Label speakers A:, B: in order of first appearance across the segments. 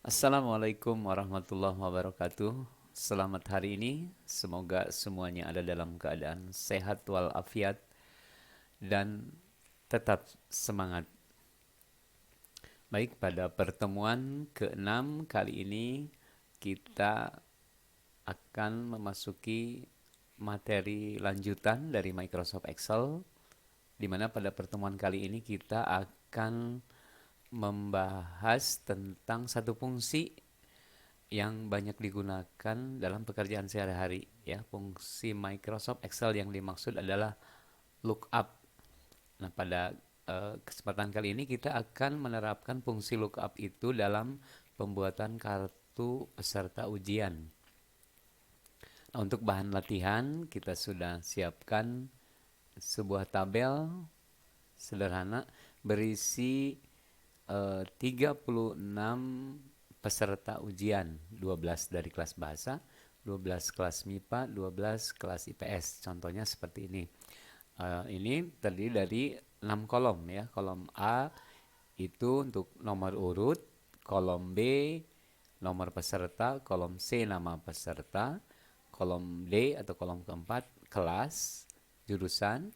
A: Assalamualaikum warahmatullahi wabarakatuh. Selamat hari ini. Semoga semuanya ada dalam keadaan sehat walafiat dan tetap semangat. Baik, pada pertemuan ke-6 kali ini kita akan memasuki materi lanjutan dari Microsoft Excel, di mana pada pertemuan kali ini kita akan membahas tentang satu fungsi yang banyak digunakan dalam pekerjaan sehari-hari, ya. Fungsi Microsoft Excel yang dimaksud adalah lookup. Nah, pada kesempatan kali ini kita akan menerapkan fungsi lookup itu dalam pembuatan kartu peserta ujian. Nah, untuk bahan latihan kita sudah siapkan sebuah tabel sederhana berisi 36 peserta ujian, 12 dari kelas bahasa, 12 kelas MIPA, 12 kelas IPS. Contohnya seperti ini. Ini terdiri dari 6 kolom, ya. Kolom A itu untuk nomor urut, kolom B nomor peserta, kolom C nama peserta, kolom D atau kolom keempat kelas, jurusan,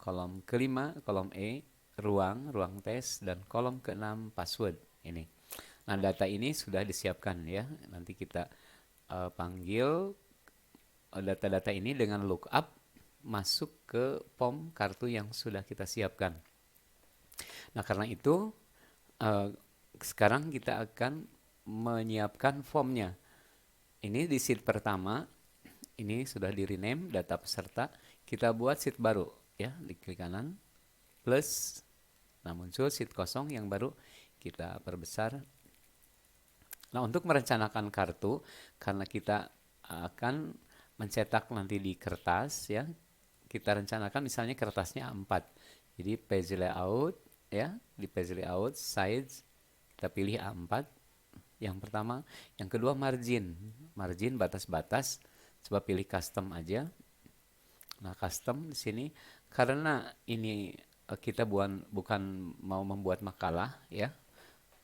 A: kolom kelima, kolom E ruang tes, dan kolom keenam password ini. Nah, data ini sudah disiapkan, ya. Nanti kita panggil data-data ini dengan lookup masuk ke form kartu yang sudah kita siapkan. Nah, karena itu sekarang kita akan menyiapkan formnya. Ini di sheet pertama, ini sudah di rename data peserta. Kita buat sheet baru, ya. Di klik kanan plus, nah muncul sheet kosong yang baru, kita perbesar. Nah, untuk merencanakan kartu, karena kita akan mencetak nanti di kertas, ya, kita rencanakan misalnya kertasnya A4. Jadi page layout, ya, di page layout size kita pilih A4 yang pertama. Yang kedua margin, batas-batas, coba pilih custom aja. Nah, custom di sini karena ini kita bukan mau membuat makalah, ya,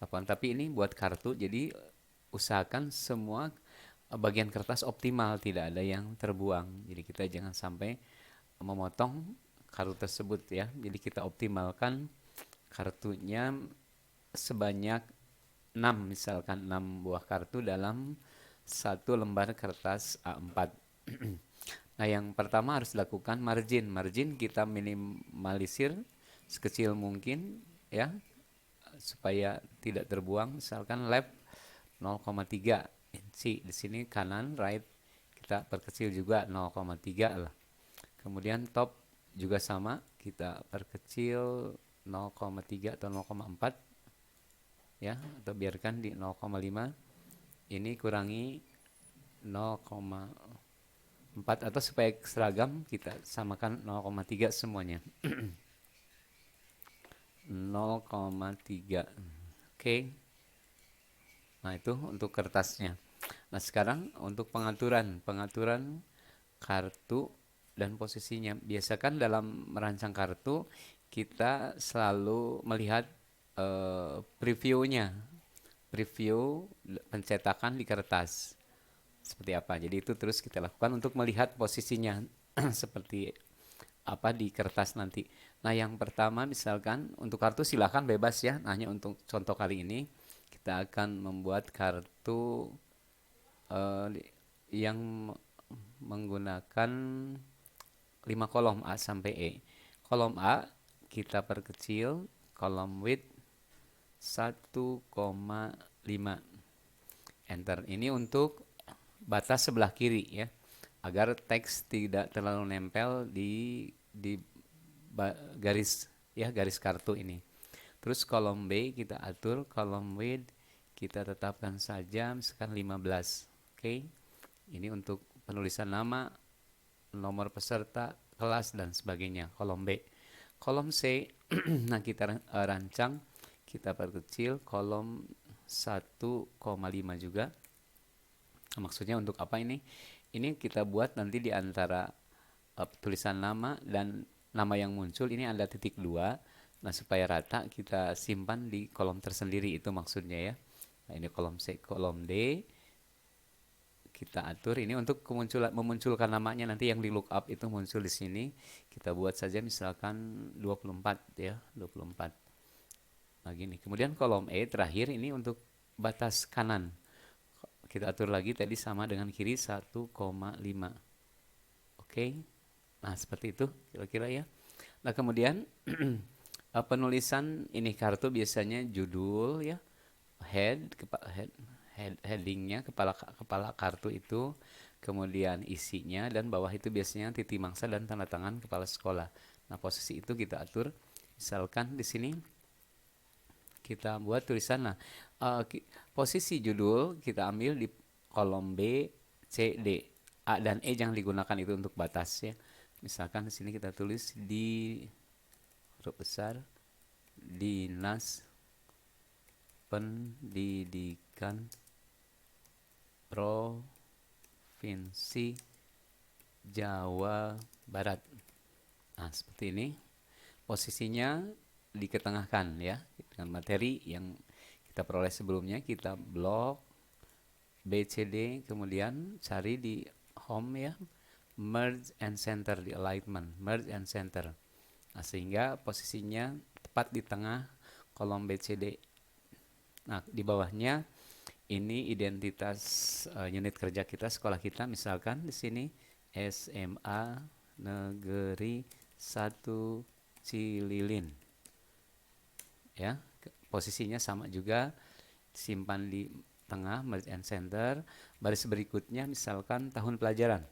A: tapi ini buat kartu, jadi usahakan semua bagian kertas optimal, tidak ada yang terbuang. Jadi kita jangan sampai memotong kartu tersebut, ya. Jadi kita optimalkan kartunya sebanyak 6, misalkan 6 buah kartu dalam satu lembar kertas A4. Nah, yang pertama harus dilakukan margin. Margin kita minimalisir sekecil mungkin, ya, supaya tidak terbuang. Misalkan left 0,3 inci di sini, kanan right kita perkecil juga 0,3 lah. Kemudian top juga sama, kita perkecil 0,3 atau 0,4, ya, atau biarkan di 0,5. Ini kurangi 0,4, atau supaya seragam kita samakan 0,3 semuanya. 0,3. Oke. Nah, itu untuk kertasnya. Nah, sekarang untuk pengaturan kartu dan posisinya. Biasakan dalam merancang kartu kita selalu melihat previewnya, preview pencetakan di kertas seperti apa. Jadi itu terus kita lakukan untuk melihat posisinya seperti apa di kertas nanti. Nah, yang pertama misalkan untuk kartu silahkan bebas, ya. Nah, hanya untuk contoh kali ini kita akan membuat kartu yang menggunakan 5 kolom A sampai E. Kolom A kita perkecil, kolom width 1,5. Enter. Ini untuk batas sebelah kiri, ya, agar teks tidak terlalu nempel di garis, ya, garis kartu ini. Terus kolom B kita atur, kolom width kita tetapkan saja misalkan 15. Oke. Ini untuk penulisan nama, nomor peserta, kelas, dan sebagainya. Kolom B. Kolom C, nah kita rancang, kita perkecil kolom 1,5 juga. Maksudnya untuk apa ini? Ini kita buat nanti di antara tulisan nama dan nama yang muncul ini ada titik 2. Nah, supaya rata kita simpan di kolom tersendiri, itu maksudnya, ya. Nah, ini kolom C, kolom D kita atur ini untuk memunculkan namanya nanti yang di lookup itu muncul di sini. Kita buat saja misalkan 24 ya, 24. Nah, gini. Kemudian kolom E terakhir ini untuk batas kanan. Kita atur lagi tadi sama dengan kiri 1,5. Oke. Nah, seperti itu kira-kira ya. Nah, kemudian penulisan ini kartu biasanya judul ya, headingnya kepala kepala kartu itu, kemudian isinya, dan bawah itu biasanya titik mangsa dan tanda tangan kepala sekolah. Nah, posisi itu kita atur. Misalkan di sini kita buat tulisan. Nah, posisi judul kita ambil di kolom B, C, D. A dan E jangan digunakan itu untuk batas ya. Misalkan di sini kita tulis di huruf besar Dinas Pendidikan Provinsi Jawa Barat. Nah, seperti ini. Posisinya diketengahkan ya, dengan materi yang kita peroleh sebelumnya. Kita blok B, C, D, kemudian cari di home ya, merge and center, di alignment, merge and center. Nah, sehingga posisinya tepat di tengah kolom B, C, D. Nah, di bawahnya ini identitas unit kerja kita, sekolah kita, misalkan di sini SMA Negeri 1 Cililin. Ya, posisinya sama juga, simpan di tengah, merge and center. Baris berikutnya misalkan tahun pelajaran.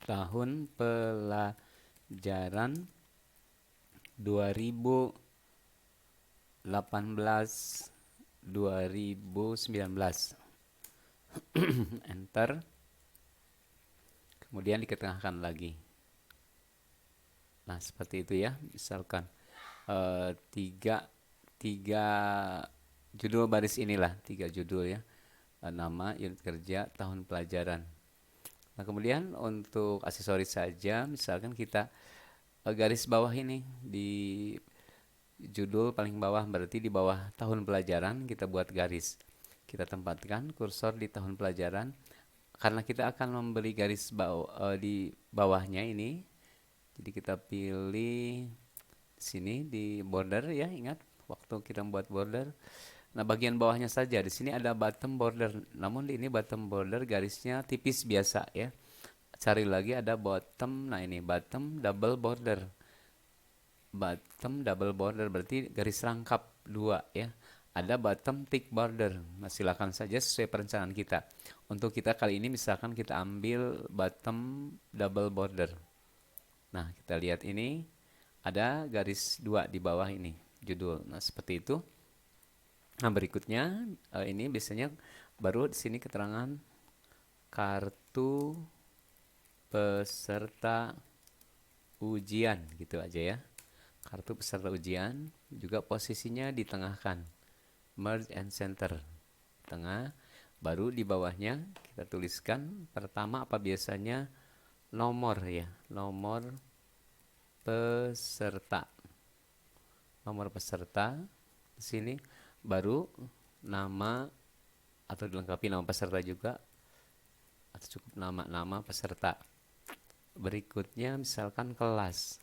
A: Tahun pelajaran 2018 2019. Enter. Kemudian diketengahkan lagi. Nah, seperti itu ya. Misalkan tiga judul baris inilah, 3 judul ya. Nama, unit kerja, tahun pelajaran. Nah, kemudian untuk aksesoris saja, misalkan kita garis bawah ini di judul paling bawah, berarti di bawah tahun pelajaran kita buat garis. Kita tempatkan kursor di tahun pelajaran. Karena kita akan memberi garis di bawahnya ini, jadi kita pilih sini di border ya, ingat waktu kita membuat border. Nah, bagian bawahnya saja di sini ada bottom border, namun di ini bottom border garisnya tipis biasa ya. Cari lagi ada bottom. Nah, ini bottom double border. Bottom double border berarti garis rangkap 2 ya. Ada bottom thick border. Nah, silakan saja sesuai perencanaan kita. Untuk kita kali ini misalkan kita ambil bottom double border. Nah, kita lihat ini ada garis 2 di bawah ini judul. Nah, seperti itu. Nah, berikutnya ini biasanya baru di sini keterangan kartu peserta ujian gitu aja ya. Kartu peserta ujian juga posisinya ditengahkan, merge and center, tengah. Baru di bawahnya kita tuliskan pertama apa biasanya, nomor ya, nomor peserta, nomor peserta di sini. Baru nama atau dilengkapi nama peserta juga, atau cukup nama peserta. Berikutnya misalkan kelas,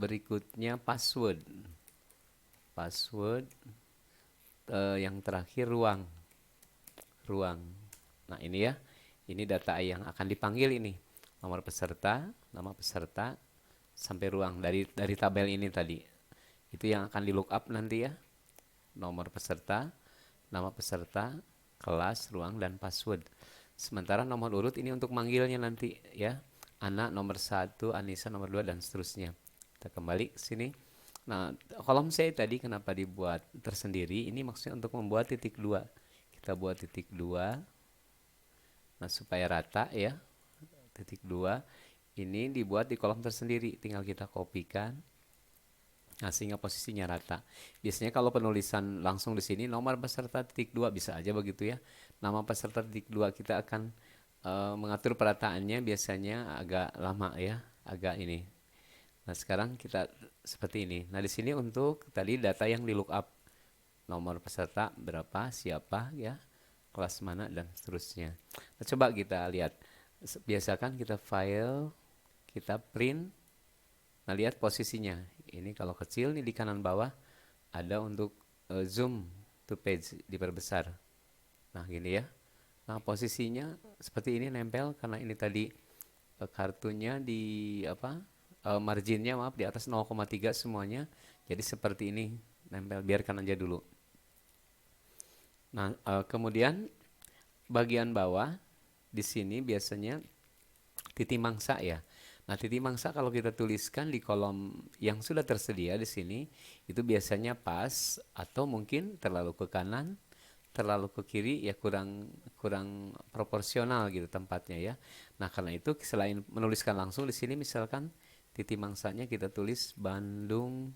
A: berikutnya password, yang terakhir ruang. Nah, ini ya, ini data yang akan dipanggil ini, nomor peserta, nama peserta, sampai ruang dari tabel ini tadi. Itu yang akan di lookup nanti ya, nomor peserta, nama peserta, kelas, ruang, dan password. Sementara nomor urut ini untuk manggilnya nanti ya, Ana nomor 1, Anissa nomor 2, dan seterusnya. Kita kembali ke sini. Nah, kolom C tadi kenapa dibuat tersendiri? Ini maksudnya untuk membuat titik 2. Kita buat titik 2. Nah, supaya rata ya. Titik 2 ini dibuat di kolom tersendiri. Tinggal kita kopikan. Nah, sehingga posisinya rata. Biasanya kalau penulisan langsung di sini nomor peserta titik 2 bisa aja begitu ya. Nama peserta titik 2 kita akan mengatur perataannya biasanya agak lama ya, agak ini. Nah, sekarang kita seperti ini. Nah, di sini untuk tadi data yang di lookup nomor peserta berapa, siapa ya, kelas mana dan seterusnya. Nah, coba kita lihat. Biasakan kita file, kita print. Nah, lihat posisinya. Ini kalau kecil nih di kanan bawah ada untuk zoom to page, diperbesar. Nah, gini ya. Nah, posisinya seperti ini nempel karena ini tadi kartunya di apa? Marginnya maaf di atas 0,3 semuanya. Jadi seperti ini nempel, biarkan aja dulu. Nah, kemudian bagian bawah di sini biasanya titik mangsa ya. Nah, titik mangsa kalau kita tuliskan di kolom yang sudah tersedia di sini, itu biasanya pas atau mungkin terlalu ke kanan, terlalu ke kiri ya kurang kurang proporsional gitu tempatnya ya. Nah, karena itu selain menuliskan langsung di sini misalkan titik mangsanya kita tulis Bandung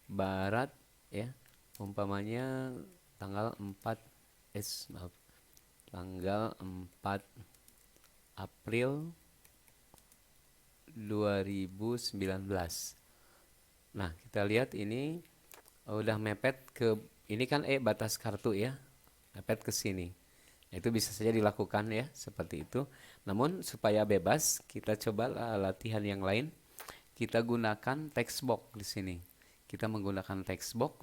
A: Barat ya. Umpamanya tanggal 4 maaf, tanggal 4 April 2019. Nah, kita lihat ini udah mepet ke ini kan batas kartu ya. Mepet ke sini. Nah, itu bisa saja dilakukan ya seperti itu. Namun supaya bebas, kita coba latihan yang lain. Kita gunakan text box di sini. Kita menggunakan text box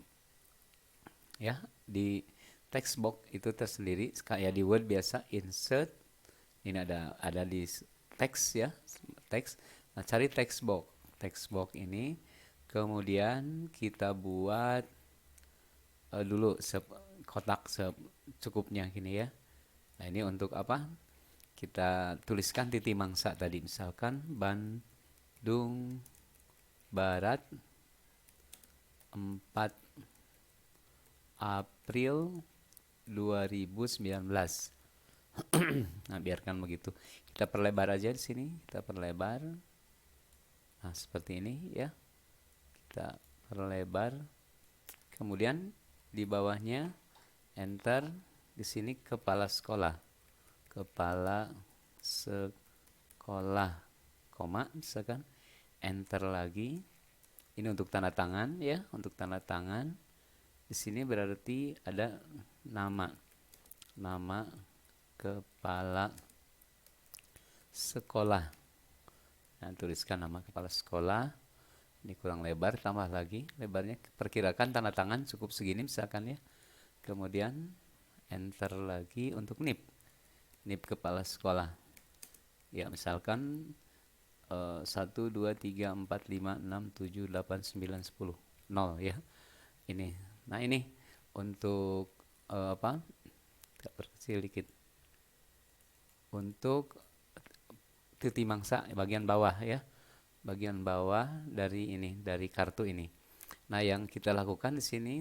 A: ya, di text box itu tersendiri kayak di Word biasa insert. Ini ada di teks ya, teks. Nah, cari text box. Text box ini kemudian kita buat dulu kotak secukupnya gini ya. Nah, ini untuk apa? Kita tuliskan titik mangsa tadi, misalkan Bandung Barat 4 April 2019. Nah, biarkan begitu. Kita perlebar aja di sini, kita perlebar. Nah, seperti ini ya. Kita perlebar. Kemudian di bawahnya enter, di sini kepala sekolah. Kepala sekolah, koma, misalkan enter lagi. Ini untuk tanda tangan ya, untuk tanda tangan. Di sini berarti ada nama. Nama kepala sekolah. Nah, tuliskan nama kepala sekolah. Ini kurang lebar, tambah lagi lebarnya. Perkirakan tanda tangan cukup segini misalkan ya. Kemudian enter lagi untuk NIP. NIP kepala sekolah. Ya, misalkan 1, 2, 3, 4, 5, 6, 7, 8, 9, 10. 0 ya. Ini. Nah, ini untuk apa? Agak perkecil dikit. Untuk titik mangsa bagian bawah ya. Bagian bawah dari ini, dari kartu ini. Nah, yang kita lakukan di sini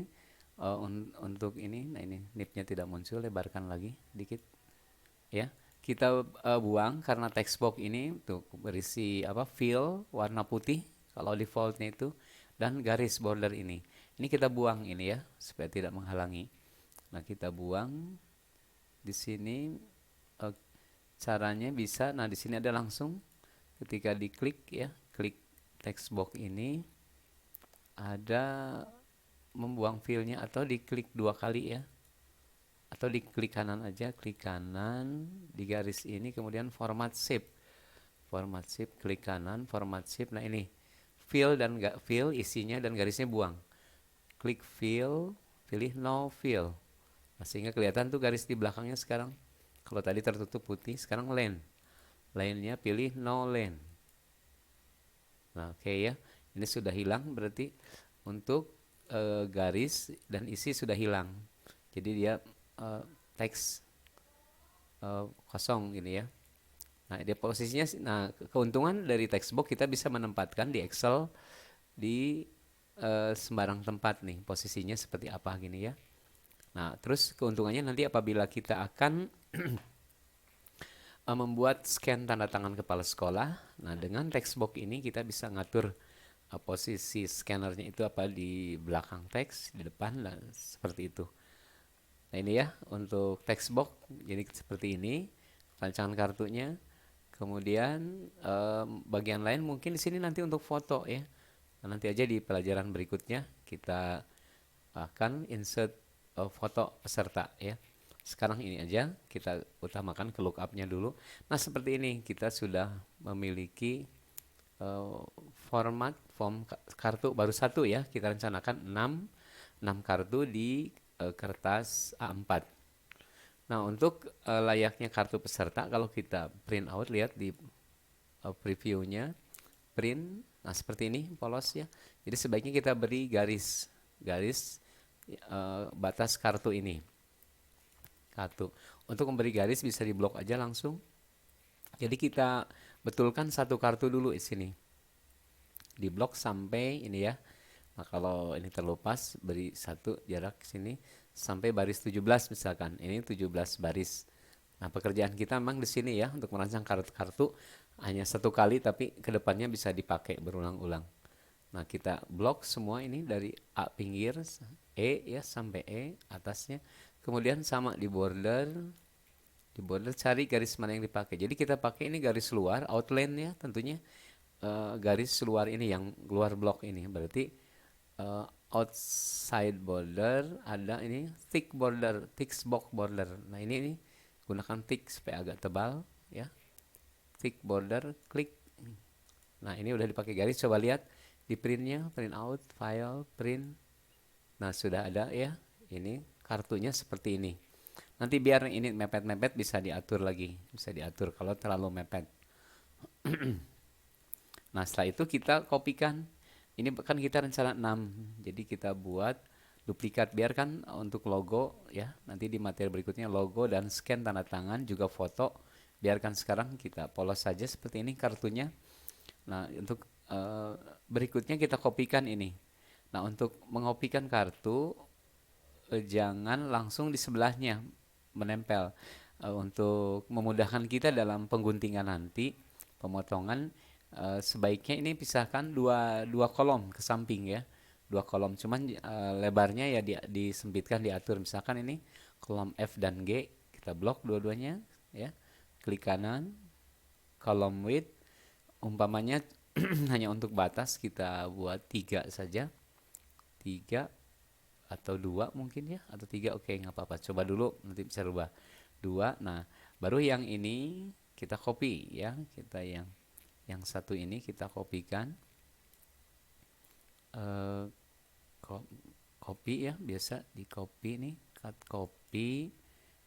A: untuk ini, nah ini nipnya tidak muncul, lebarkan lagi dikit ya. Kita buang karena text box ini tuh berisi apa, fill warna putih kalau defaultnya itu, dan garis border ini. Ini kita buang ini ya supaya tidak menghalangi. Nah, kita buang di sini. eh, Caranya bisa, nah di sini ada langsung ketika diklik ya, klik text box ini ada membuang fillnya, atau diklik 2 kali ya, atau diklik kanan aja, klik kanan di garis ini, kemudian format shape, format shape, klik kanan format shape. Nah, ini fill dan gak fill isinya dan garisnya buang, klik fill, pilih no fill. Nah, sehingga kelihatan tuh garis di belakangnya sekarang. Kalau tadi tertutup putih, sekarang line-nya pilih no line. Nah, oke ya. Ini sudah hilang berarti untuk garis dan isi sudah hilang. Jadi dia teks kosong ini ya. Nah, dia posisinya, nah keuntungan dari text box kita bisa menempatkan di Excel di sembarang tempat nih, posisinya seperti apa gini ya. Nah, terus keuntungannya nanti apabila kita akan membuat scan tanda tangan kepala sekolah. Nah, dengan text box ini kita bisa ngatur posisi scannernya itu apa di belakang teks, di depan, dan seperti itu. Nah, ini ya untuk text box. Jadi seperti ini rancangan kartunya. Kemudian bagian lain mungkin di sini nanti untuk foto ya. Nah, nanti aja di pelajaran berikutnya kita akan insert foto peserta ya. Sekarang ini aja kita utamakan ke lookupnya dulu. Nah seperti ini kita sudah memiliki uh, format form kartu baru satu ya. Kita rencanakan 6 kartu di kertas A4. Nah untuk layaknya kartu peserta kalau kita print out, lihat di previewnya, print, nah seperti ini polos ya. Jadi sebaiknya kita beri garis batas kartu ini. Kartu. Untuk memberi garis bisa di blok aja langsung. Jadi kita betulkan satu kartu dulu di sini. Di blok sampai ini ya. Nah, kalau ini terlepas beri satu jarak sini sampai baris 17 misalkan. Ini 17 baris. Nah, pekerjaan kita memang di sini ya untuk merancang kartu-kartu hanya satu kali tapi kedepannya bisa dipakai berulang-ulang. Nah, kita blok semua ini dari A pinggir E ya sampai E atasnya. Kemudian sama di border cari garis mana yang dipakai. Jadi kita pakai ini garis luar outline ya tentunya. Garis luar ini yang luar blok ini berarti outside border, ada ini thick border, thick box border. Nah ini gunakan thick supaya agak tebal ya. Thick border, klik. Nah ini udah dipakai garis, coba lihat di printnya, print out, file, print. Nah sudah ada ya, ini kartunya seperti ini. Nanti biar ini mepet-mepet bisa diatur lagi, bisa diatur kalau terlalu mepet. Nah setelah itu kita kopikan. Ini kan kita rencana 6, jadi kita buat duplikat. Biarkan untuk logo ya, nanti di materi berikutnya logo dan scan tanda tangan juga foto. Biarkan sekarang kita polos saja seperti ini kartunya. Nah untuk berikutnya kita kopikan ini. Nah untuk mengopikan kartu jangan langsung di sebelahnya menempel. Untuk memudahkan kita dalam pengguntingan nanti, pemotongan, sebaiknya ini pisahkan dua kolom ke samping ya, dua kolom. Cuman lebarnya ya disempitkan, diatur. Misalkan ini kolom F dan G kita blok dua-duanya ya. Klik kanan, kolom width umpamanya hanya untuk batas kita buat 3 saja, 3 atau 2 mungkin ya, atau 3. Oke, nggak apa-apa, coba dulu nanti bisa rubah 2. Nah baru yang ini kita copy ya, kita yang satu ini kita kopikan, eh, copy ya, biasa di copy nih, cut copy,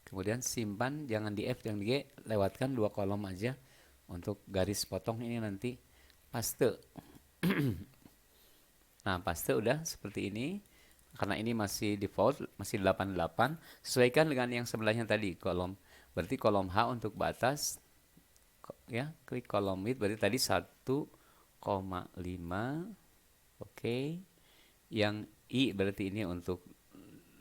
A: kemudian simpan, jangan di F jangan di G, lewatkan 2 kolom aja. Untuk garis potong ini nanti paste. Nah paste udah seperti ini. Karena ini masih default, masih 88, sesuaikan dengan yang sebelahnya tadi kolom. Berarti kolom H untuk batas ya, klik kolom width berarti tadi 1,5. Oke. Yang I berarti ini untuk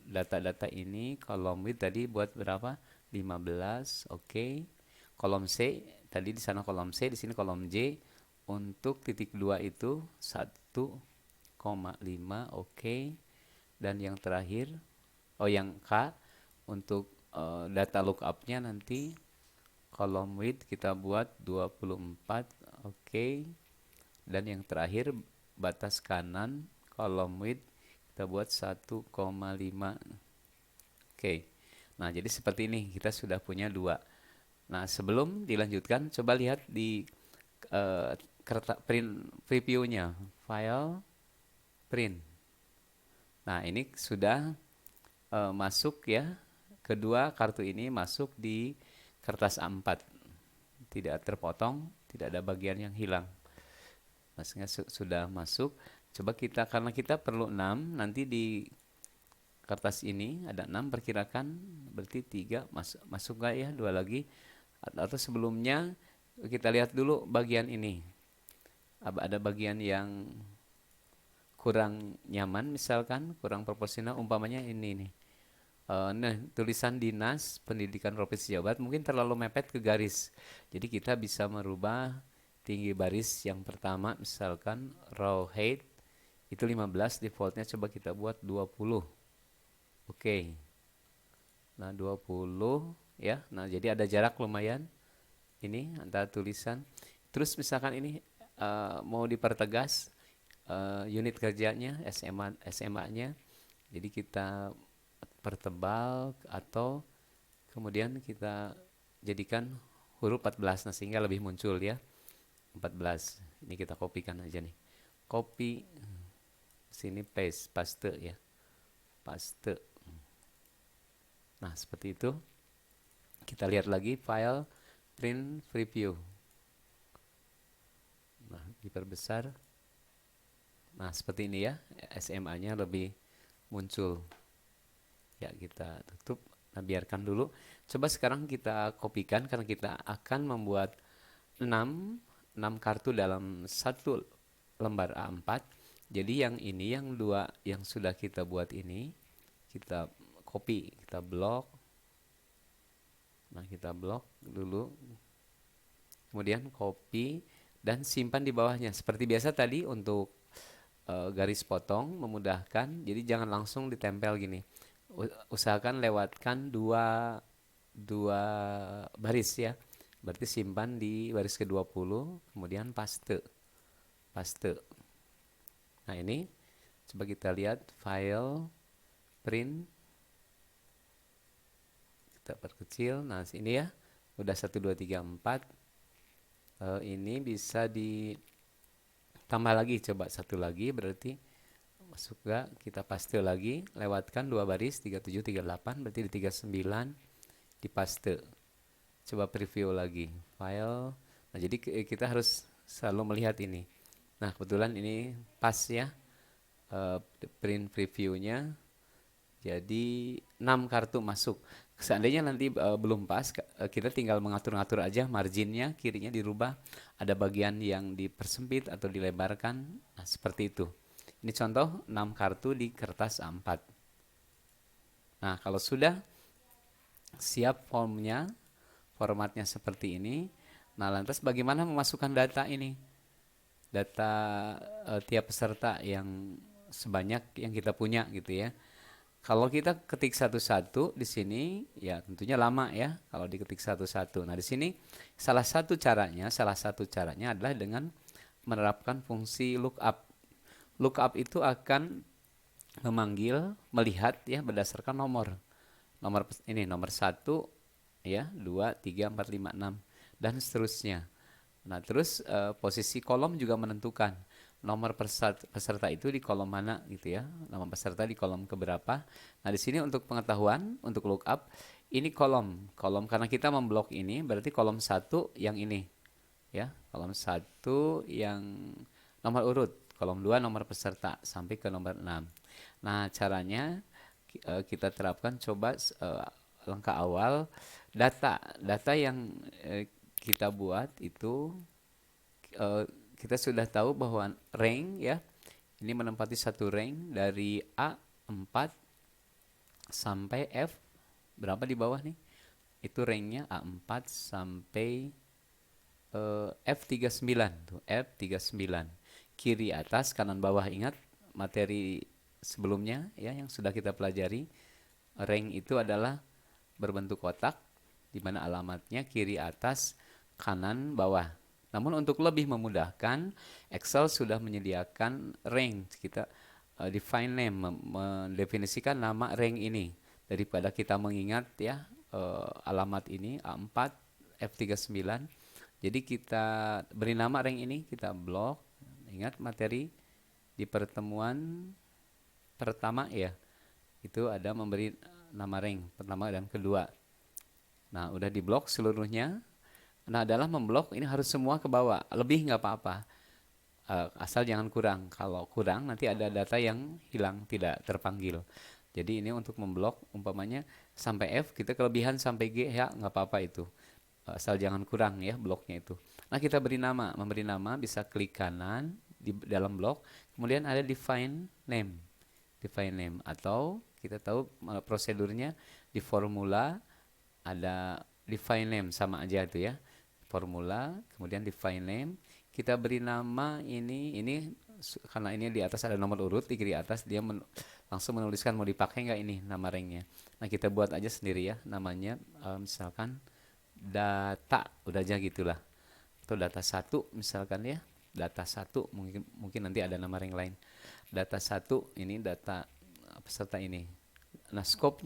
A: data-data ini, kolom width tadi buat berapa? 15. Oke. Kolom C tadi di sana kolom C, di sini kolom J. Untuk titik 2 itu 1,5. Oke. Dan yang terakhir yang K untuk data lookupnya nanti kolom width kita buat 24. Oke. Dan yang terakhir batas kanan kolom width kita buat 1,5. Oke. Nah jadi seperti ini kita sudah punya 2. Nah sebelum dilanjutkan coba lihat di print previewnya, file, print. Nah ini sudah masuk ya, kedua kartu ini masuk di kertas A4, tidak terpotong, tidak ada bagian yang hilang. Maksudnya sudah masuk. Coba kita, karena kita perlu 6, nanti di kertas ini ada 6 perkirakan, berarti 3 masuk gak ya, 2 lagi. Atau sebelumnya kita lihat dulu bagian ini, ada bagian yang kurang nyaman, misalkan kurang proporsional, umpamanya ini nih. Nah tulisan Dinas Pendidikan Provinsi Jawa Barat mungkin terlalu mepet ke garis, jadi kita bisa merubah tinggi baris yang pertama, misalkan row height itu 15, defaultnya coba kita buat 20. Oke. Nah 20 ya. Nah jadi ada jarak lumayan ini antara tulisan. Terus misalkan ini mau dipertegas unit kerjanya, SMA-nya Jadi kita pertebal atau kemudian kita jadikan huruf 14, nah sehingga lebih muncul ya 14. Ini kita kopikan aja nih. Copy sini paste ya. Paste. Nah, seperti itu. Kita lihat lagi file print preview. Nah, diperbesar. Nah, seperti ini ya. SMA-nya lebih muncul. Ya, kita tutup. Nah, biarkan dulu. Coba sekarang kita kopikan karena kita akan membuat 6 kartu dalam satu lembar A4. Jadi yang ini, yang dua yang sudah kita buat ini, kita copy, kita blok. Nah, kita blok dulu. Kemudian copy dan simpan di bawahnya. Seperti biasa tadi untuk garis potong memudahkan. Jadi jangan langsung ditempel gini. Usahakan lewatkan dua baris ya. Berarti simpan di baris ke-20, kemudian paste. Paste. Nah, ini coba kita lihat file print, kita perkecil. Nah, sini ya. Udah 1 2 3 4. Ini bisa ditambah lagi, coba satu lagi, berarti masuk gak, kita paste lagi, lewatkan dua baris 37 38, berarti di 39 di paste. Coba preview lagi file. Nah, jadi kita harus selalu melihat ini. Nah, kebetulan ini pas ya, print previewnya. Jadi 6 kartu masuk. Seandainya nanti belum pas, kita tinggal mengatur-ngatur aja marginnya, kirinya dirubah, ada bagian yang dipersempit atau dilebarkan. Nah, seperti itu. Ini contoh 6 kartu di kertas A4. Nah, kalau sudah siap formnya, formatnya seperti ini. Nah, lantas bagaimana memasukkan data ini? Data tiap peserta yang sebanyak yang kita punya gitu ya. Kalau kita ketik satu-satu di sini, ya tentunya lama ya kalau diketik satu-satu. Nah, di sini salah satu caranya adalah dengan menerapkan fungsi lookup. Lookup itu akan memanggil, melihat ya berdasarkan nomor. Nomor ini nomor 1 ya, 2 3 4 5 6 dan seterusnya. Nah, terus posisi kolom juga menentukan nomor peserta itu di kolom mana gitu ya. Nama peserta di kolom keberapa. Nah, di sini untuk pengetahuan, untuk lookup, ini kolom karena kita memblok ini, berarti kolom 1 yang ini ya. Kolom 1 yang nomor urut, kolom 2 nomor peserta sampai ke nomor 6. Nah, caranya kita terapkan, coba langkah awal, data yang kita buat itu kita sudah tahu bahwa rank ya, ini menempati satu rank dari A4 sampai F berapa di bawah nih, itu ranknya A4 sampai F39 tuh, F39 kiri atas kanan bawah. Ingat materi sebelumnya ya yang sudah kita pelajari, rank itu adalah berbentuk kotak di mana alamatnya kiri atas kanan bawah. Namun untuk lebih memudahkan, Excel sudah menyediakan rank. Kita define name, mendefinisikan nama rank ini daripada kita mengingat ya alamat ini A4 F39. Jadi kita beri nama rank ini, kita blok. Ingat materi di pertemuan pertama ya, itu ada memberi nama rank pertama dan kedua. Nah, udah diblok seluruhnya. Nah, adalah memblok ini harus semua ke bawah. Lebih nggak apa-apa, asal jangan kurang. Kalau kurang nanti ada data yang hilang, tidak terpanggil. Jadi ini untuk memblok, umpamanya sampai F, kita kelebihan sampai G ya nggak apa-apa itu. Asal jangan kurang ya bloknya itu. Nah, kita beri nama, memberi nama bisa klik kanan di dalam blok, kemudian ada define name. Define name, atau kita tahu prosedurnya di formula ada define name, sama aja itu ya. Formula, kemudian define name, kita beri nama ini karena ini di atas ada nomor urut, di kiri atas dia langsung menuliskan mau dipakai nggak ini nama ranknya. Nah, kita buat aja sendiri ya namanya, misalkan data, udah aja gitulah, atau data 1 misalkan ya, data 1, mungkin nanti ada nama rank lain. Data 1 ini data peserta ini. Nah, scope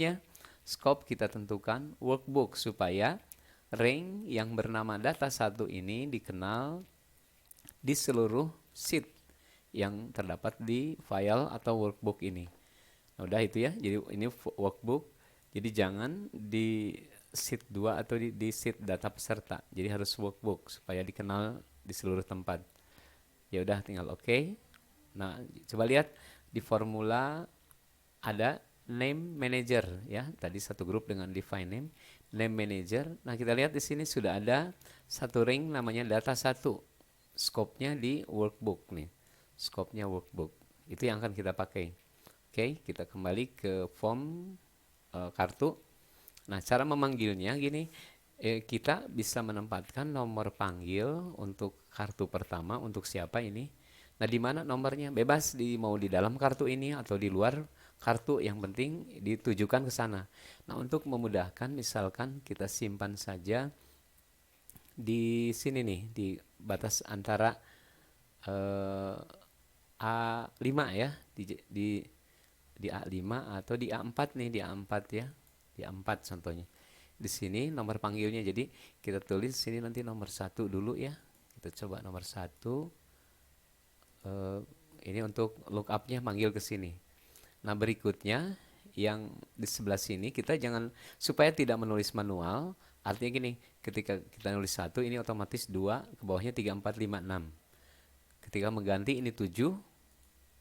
A: kita tentukan workbook supaya rank yang bernama data 1 ini dikenal di seluruh sheet yang terdapat di file atau workbook ini. Nah, udah itu ya. Jadi ini workbook. Jadi jangan di sheet 2 atau di sheet data peserta. Jadi harus workbook supaya dikenal di seluruh tempat. Ya udah tinggal oke. Nah, coba lihat di formula ada name manager ya. Tadi satu grup dengan define name manager. Nah, kita lihat di sini sudah ada satu ring namanya data 1. Scope-nya di workbook nih. Scope-nya workbook. Itu yang akan kita pakai. Oke, kita kembali ke form kartu. Nah, cara memanggilnya gini, kita bisa menempatkan nomor panggil untuk kartu pertama untuk siapa ini. Nah, di mana nomornya? Bebas mau di dalam kartu ini atau di luar kartu, yang penting ditujukan ke sana. Nah, untuk memudahkan misalkan kita simpan saja di sini nih, di batas antara A5 ya, di A5 atau di A4 nih, di A4 ya. Di A4 contohnya. Di sini nomor panggilnya, jadi kita tulis sini nanti nomor 1 dulu ya. Kita coba nomor 1. Ini untuk lookupnya manggil ke sini. Nah, berikutnya yang di sebelah sini kita jangan, supaya tidak menulis manual, artinya gini, ketika kita nulis 1 ini otomatis 2, ke bawahnya 3, 4, 5, 6. Ketika mengganti ini 7,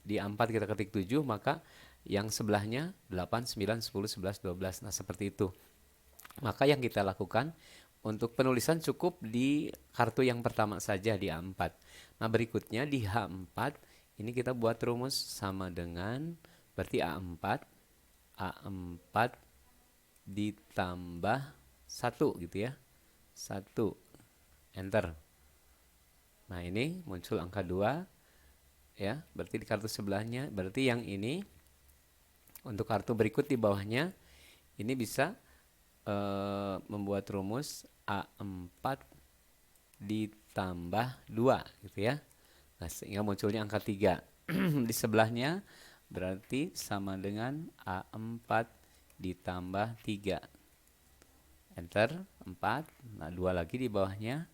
A: di 4 kita ketik 7, maka yang sebelahnya 8, 9, 10, 11, 12. Nah, seperti itu. Maka yang kita lakukan untuk penulisan cukup di kartu yang pertama saja di A4. Nah, berikutnya di H4 ini kita buat rumus sama dengan berarti A4 ditambah 1 gitu ya. 1 enter. Nah, ini muncul angka 2 ya, berarti di kartu sebelahnya. Berarti yang ini untuk kartu berikut di bawahnya ini bisa membuat rumus A4 ditambah 2 gitu ya. Nah, sehingga munculnya angka 3. Di sebelahnya berarti sama dengan A4 ditambah 3. Enter 4. Nah, 2 lagi di bawahnya.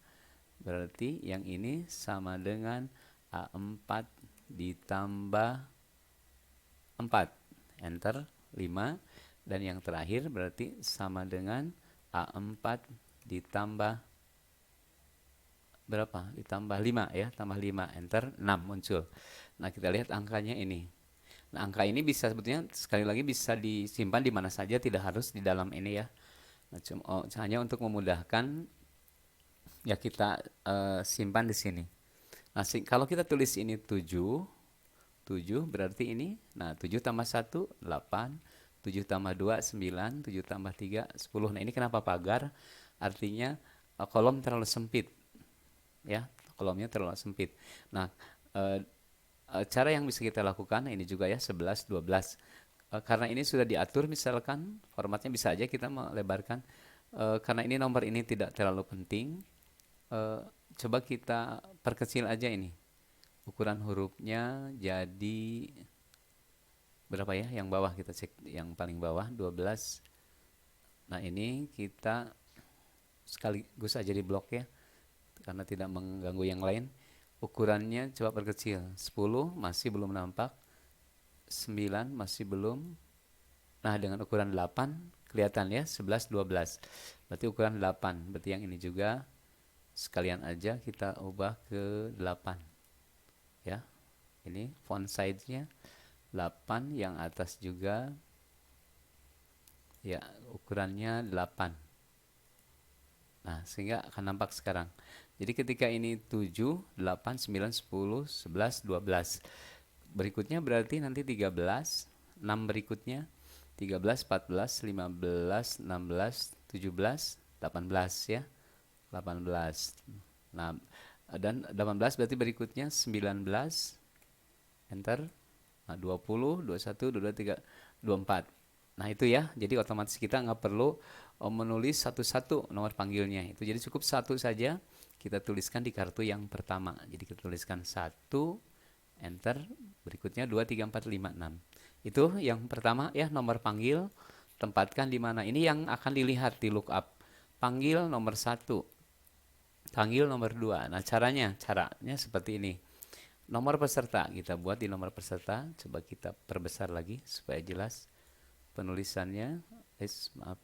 A: Berarti yang ini sama dengan A4 ditambah 4. Enter 5. Dan yang terakhir berarti sama dengan A4 ditambah berapa? Ditambah 5 ya, tambah 5, enter 6 muncul. Nah, kita lihat angkanya ini. Nah, angka ini bisa sebetulnya sekali lagi bisa disimpan di mana saja, tidak harus di dalam ini ya. Nah, hanya untuk memudahkan ya kita simpan di sini. Nah, kalau kita tulis ini 7 berarti ini, nah 7 tambah 1, 8, 7 tambah 2, 9, 7 tambah 3, 10. Nah, ini kenapa pagar? Artinya kolom terlalu sempit. Ya, kolomnya terlalu sempit. Nah, cara yang bisa kita lakukan, ini juga ya 11, 12. Karena ini sudah diatur, misalkan formatnya bisa aja kita melebarkan. Karena ini nomor ini tidak terlalu penting, coba kita perkecil aja ini. Ukuran hurufnya jadi berapa ya? Yang bawah kita cek, yang paling bawah 12. Nah, ini kita sekaligus aja di blok ya, karena tidak mengganggu yang lain. Ukurannya coba perkecil. 10 masih belum nampak. 9 masih belum. Nah, dengan ukuran 8 kelihatan ya, 11, 12. Berarti ukuran 8. Berarti yang ini juga sekalian aja kita ubah ke 8. Ya. Ini font size-nya 8, yang atas juga ya ukurannya 8. Nah, sehingga akan nampak sekarang. Jadi ketika ini 7, 8, 9, 10, 11, 12. Berikutnya berarti nanti 13, 6 berikutnya 13, 14, 15, 16, 17, 18 ya. 18. Nah, dan 18 berarti berikutnya 19. Enter. Nah, 20, 21, 22, 23, 24. Nah, itu ya. Jadi otomatis kita nggak perlu menulis satu-satu nomor panggilnya. Itu jadi cukup satu saja kita tuliskan di kartu yang pertama. Jadi kita tuliskan 1, enter, berikutnya 2, 3, 4, 5, 6. Itu yang pertama ya, nomor panggil tempatkan di mana. Ini yang akan dilihat di lookup. Panggil nomor satu, panggil nomor dua. Nah caranya seperti ini. Nomor peserta kita buat di nomor peserta. Coba kita perbesar lagi supaya jelas penulisannya. Maaf.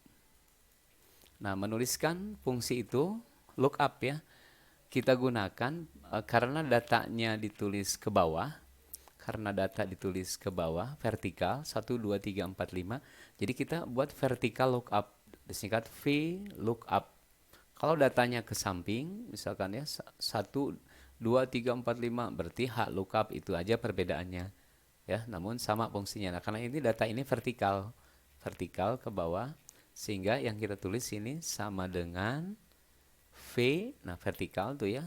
A: Nah, menuliskan fungsi itu lookup ya. Kita gunakan karena datanya ditulis ke bawah, karena data ditulis ke bawah vertikal 1 2 3 4 5, jadi kita buat vertikal lookup, disingkat V lookup. Kalau datanya ke samping misalkan ya 1 2 3 4 5, berarti H lookup, itu aja perbedaannya ya, namun sama fungsinya. Nah, karena ini data ini vertikal vertikal ke bawah, sehingga yang kita tulis ini sama dengan V, nah vertikal tuh ya,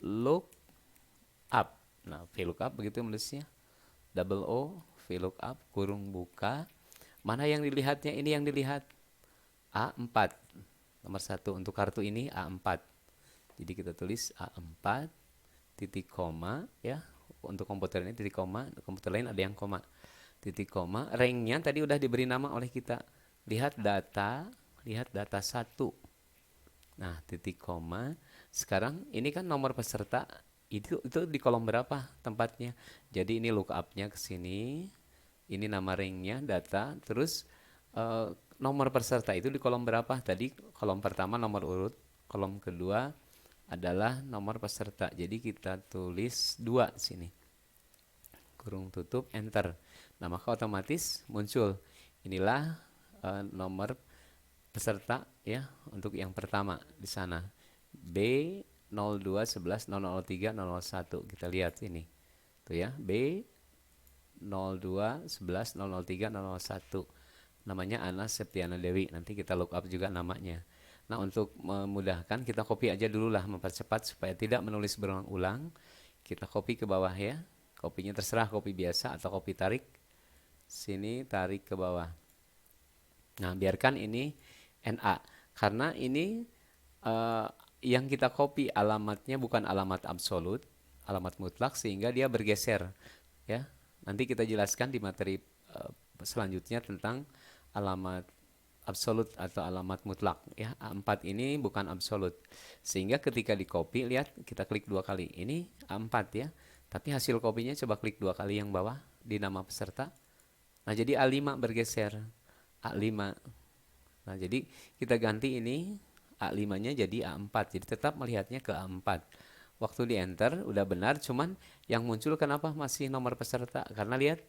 A: look up. Nah, VLOOKUP begitu menulisnya. Double O, VLOOKUP, kurung buka. Mana yang dilihatnya? Ini yang dilihat. A4. Nomor 1 untuk kartu ini A4. Jadi kita tulis A4 titik koma ya. Untuk komputer ini titik koma, komputer lain ada yang koma. Titik koma, ranknya tadi udah diberi nama oleh kita. Lihat data 1. Nah, titik koma. Sekarang ini kan nomor peserta, itu di kolom berapa tempatnya? Jadi ini lookupnya ke sini. Ini nama ringnya data, terus nomor peserta itu di kolom berapa? Tadi kolom pertama nomor urut, kolom kedua adalah nomor peserta. Jadi kita tulis 2 sini. Kurung tutup, enter. Nah, maka otomatis muncul. Inilah nomor peserta ya untuk yang pertama di sana. B 02 11 003 001. Kita lihat ini. Tuh ya, B 02 11 003 001. Namanya Ana Septiana Dewi. Nanti kita look up juga namanya. Nah, untuk memudahkan kita copy aja dulu lah, mempercepat supaya tidak menulis berulang-ulang. Kita copy ke bawah ya. Kopinya terserah, copy biasa atau copy tarik. Sini tarik ke bawah. Nah, biarkan ini NA karena ini yang kita copy alamatnya bukan alamat absolut, alamat mutlak, sehingga dia bergeser ya. Nanti kita jelaskan di materi selanjutnya tentang alamat absolut atau alamat mutlak ya. A4 ini bukan absolut, sehingga ketika di copy, lihat kita klik 2 kali, ini A4 ya, tapi hasil copy-nya coba klik 2 kali yang bawah di nama peserta. Nah, jadi A5 bergeser, A5. Nah, jadi kita ganti ini A5-nya jadi A4. Jadi tetap melihatnya ke A4. Waktu di enter udah benar, cuman yang muncul kenapa masih nomor peserta? Karena lihat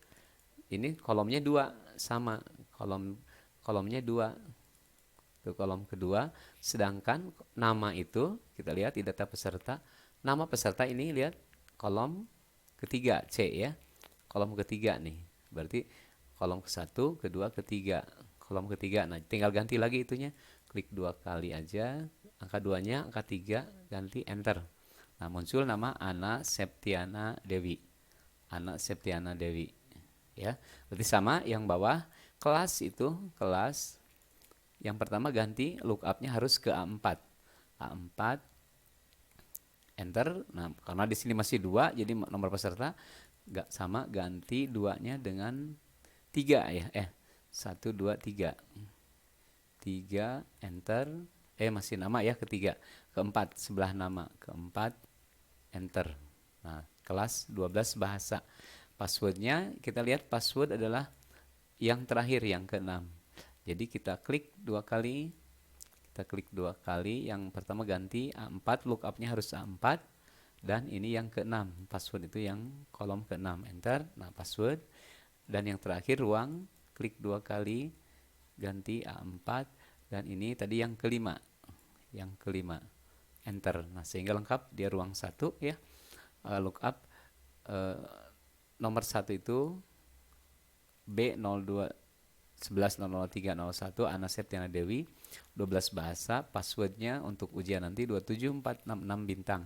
A: ini kolomnya 2 sama. Kolomnya 2. Itu kolom kedua, sedangkan nama itu kita lihat di data peserta, nama peserta ini lihat kolom ketiga C ya. Kolom ketiga nih. Berarti kolom ke-1, kedua, ketiga. Kolom ketiga. Nah, tinggal ganti lagi itunya. Klik 2 kali aja. Angka 2-nya, angka 3, ganti enter. Nah, muncul nama Ana Septiana Dewi. Ana Septiana Dewi. Ya. Berarti sama yang bawah, kelas itu, kelas yang pertama ganti lookupnya harus ke A4. A4 enter. Nah, karena di sini masih 2, jadi nomor peserta nggak sama, ganti 2-nya dengan 3 ya. 1 2 3. 3 enter. Masih nama ya ketiga. Keempat sebelah nama. Keempat enter. Nah, kelas 12 bahasa. Passwordnya kita lihat, password adalah yang terakhir, yang ke-6. Jadi kita klik 2 kali. Kita klik 2 kali. Yang pertama ganti A4, lookupnya harus A4. Dan ini yang ke-6, password itu yang kolom ke-6, enter. Nah, password. Dan yang terakhir ruang, klik 2 kali, ganti A4. Dan ini tadi yang kelima, enter. Nah, sehingga lengkap dia ruang 1 ya. Lookup nomor 1 itu B02 11 003 01 Ana Septiana Dewi, 12 bahasa. Passwordnya untuk ujian nanti 27466 bintang,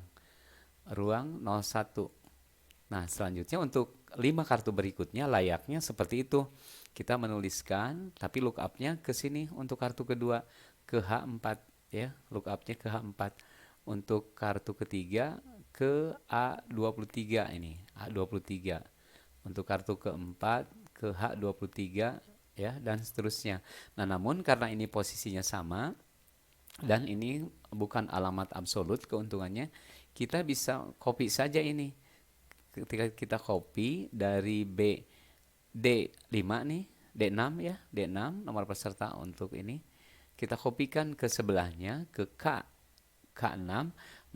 A: ruang 01. Nah, selanjutnya untuk 5 kartu berikutnya layaknya seperti itu. Kita menuliskan, tapi lookupnya ke sini untuk kartu kedua, ke H4 ya, lookupnya ke H4. Untuk kartu ketiga ke A23 ini, A23. Untuk kartu keempat ke H23 ya, dan seterusnya. Nah, namun karena ini posisinya sama dan ini bukan alamat absolut keuntungannya, kita bisa copy saja ini. Ketika kita copy dari D5 nih, D6 ya, D6 nomor peserta untuk ini, kita kopikan ke sebelahnya ke K6,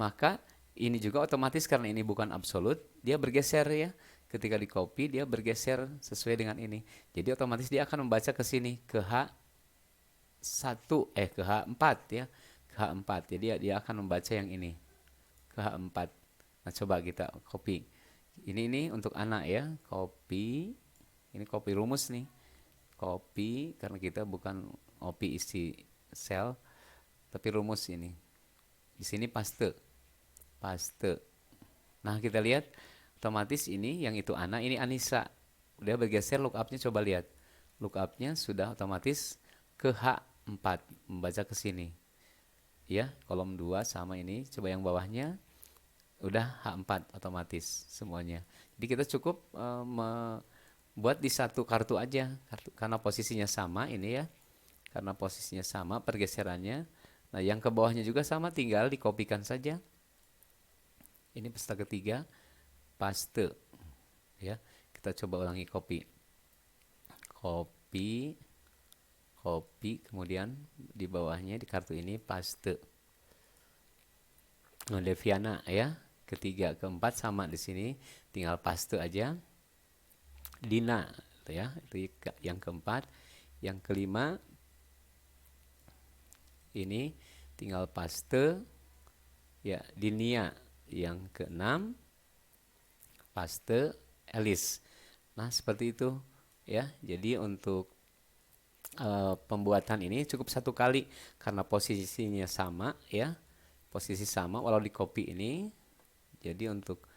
A: maka ini juga otomatis karena ini bukan absolut, dia bergeser ya. Ketika di copy dia bergeser sesuai dengan ini. Jadi otomatis dia akan membaca ke sini ke ke H4 ya. Ke H4. Jadi dia akan membaca yang ini. Ke H4. Nah, coba kita copy. Ini untuk anak ya, copy. Ini copy rumus nih. Copy karena kita bukan copy isi sel tapi rumus ini. Di sini paste. Paste. Nah, kita lihat otomatis ini yang itu Ana, ini Anissa. Udah bergeser lookupnya, coba lihat. Lookupnya sudah otomatis ke H4, membaca ke sini. Ya, kolom 2 sama ini. Coba yang bawahnya udah H4 otomatis semuanya. Jadi kita cukup buat di satu kartu aja, karena posisinya sama ini ya. Karena posisinya sama pergeserannya. Nah, yang ke bawahnya juga sama, tinggal dikopikan saja. Ini peserta ketiga, paste. Ya, kita coba ulangi copy. Copy, copy, kemudian di bawahnya di kartu ini paste. Nah, Deviana ya, ketiga, keempat sama di sini, tinggal paste aja. Dina, ya, itu yang keempat. Yang kelima, ini tinggal paste. Ya, Dinia. Yang keenam, paste Elis. Nah, seperti itu ya. Jadi untuk pembuatan ini cukup satu kali karena posisinya sama ya. Posisi sama walau di copy ini. Jadi untuk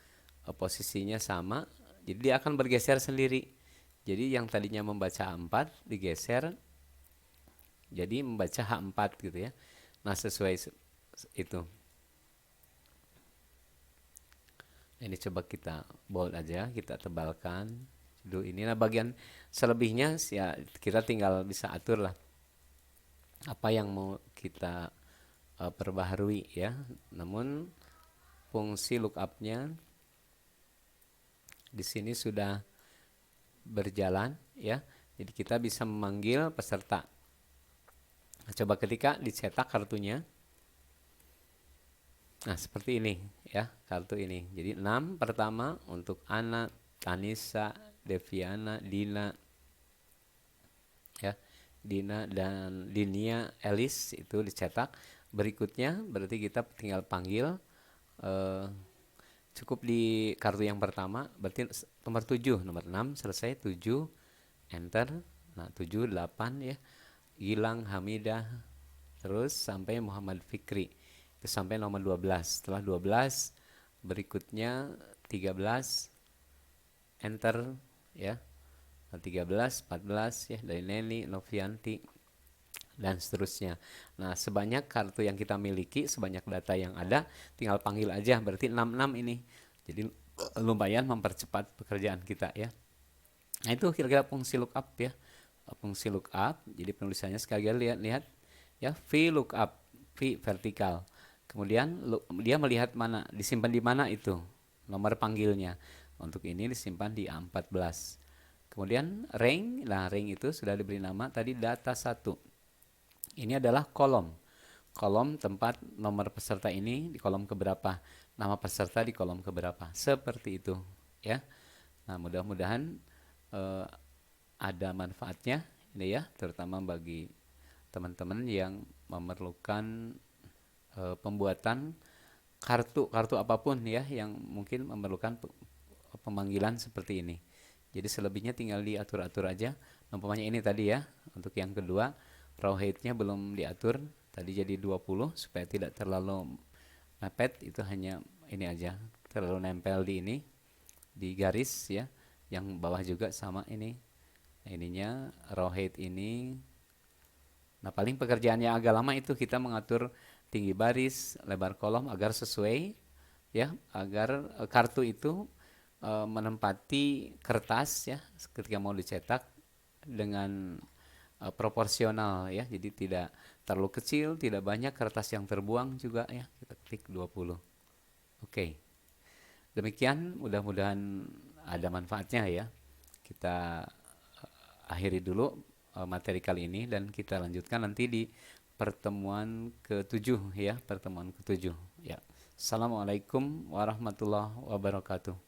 A: posisinya sama, jadi dia akan bergeser sendiri. Jadi yang tadinya membaca H4 digeser jadi membaca H4 gitu ya. Nah, sesuai itu. Ini coba kita bold aja, kita tebalkan dulu ini. Nah, bagian selebihnya ya kita tinggal bisa atur lah apa yang mau kita perbaharui ya. Namun fungsi lookupnya di sini sudah berjalan ya. Jadi kita bisa memanggil peserta. Nah, coba ketika dicetak kartunya. Nah, seperti ini ya, kartu ini. Jadi 6 pertama untuk Ana, Tanisa, Deviana, Dina ya. Dina dan Dinia Elis itu dicetak. Berikutnya berarti kita tinggal panggil cukup di kartu yang pertama berarti nomor 7, nomor 6 selesai 7 enter. Nah, 7 8 ya. Gilang Hamidah terus sampai Muhammad Fikri. Itu sampai nomor 12. Setelah 12 berikutnya 13 enter ya. 13, 14 ya dari Neni, Novianti dan seterusnya. Nah, sebanyak kartu yang kita miliki, sebanyak data yang ada, tinggal panggil aja. Berarti 66 ini. Jadi lumayan mempercepat pekerjaan kita ya. Nah, itu kira-kira fungsi lookup ya. Fungsi lookup. Jadi penulisannya sekali lihat ya, V lookup, V vertikal. Kemudian dia melihat mana, disimpan di mana itu nomor panggilnya. Untuk ini disimpan di A14. Kemudian rank, nah rank itu sudah diberi nama tadi data 1. Ini adalah kolom. Kolom tempat nomor peserta ini di kolom keberapa, nama peserta di kolom keberapa. Seperti itu ya. Nah, mudah-mudahan ada manfaatnya ini ya, terutama bagi teman-teman yang memerlukan pembuatan kartu apapun ya yang mungkin memerlukan pemanggilan seperti ini. Jadi selebihnya tinggal diatur-atur aja. Umpamanya ini tadi ya, untuk yang kedua raw height-nya belum diatur, tadi jadi 20 supaya tidak terlalu mepet, itu hanya ini aja, terlalu nempel di ini di garis ya. Yang bawah juga sama ini. Nah, ininya raw height ini. Nah, paling pekerjaan yang agak lama itu kita mengatur tinggi baris, lebar kolom agar sesuai ya, agar kartu itu menempati kertas ya ketika mau dicetak dengan proporsional ya. Jadi tidak terlalu kecil, tidak banyak kertas yang terbuang juga ya. Kita klik 20. Oke. Demikian mudah-mudahan ada manfaatnya ya. Kita akhiri dulu materi kali ini dan kita lanjutkan nanti di pertemuan ke-7 ya, pertemuan ke-7 ya. Assalamualaikum warahmatullahi wabarakatuh.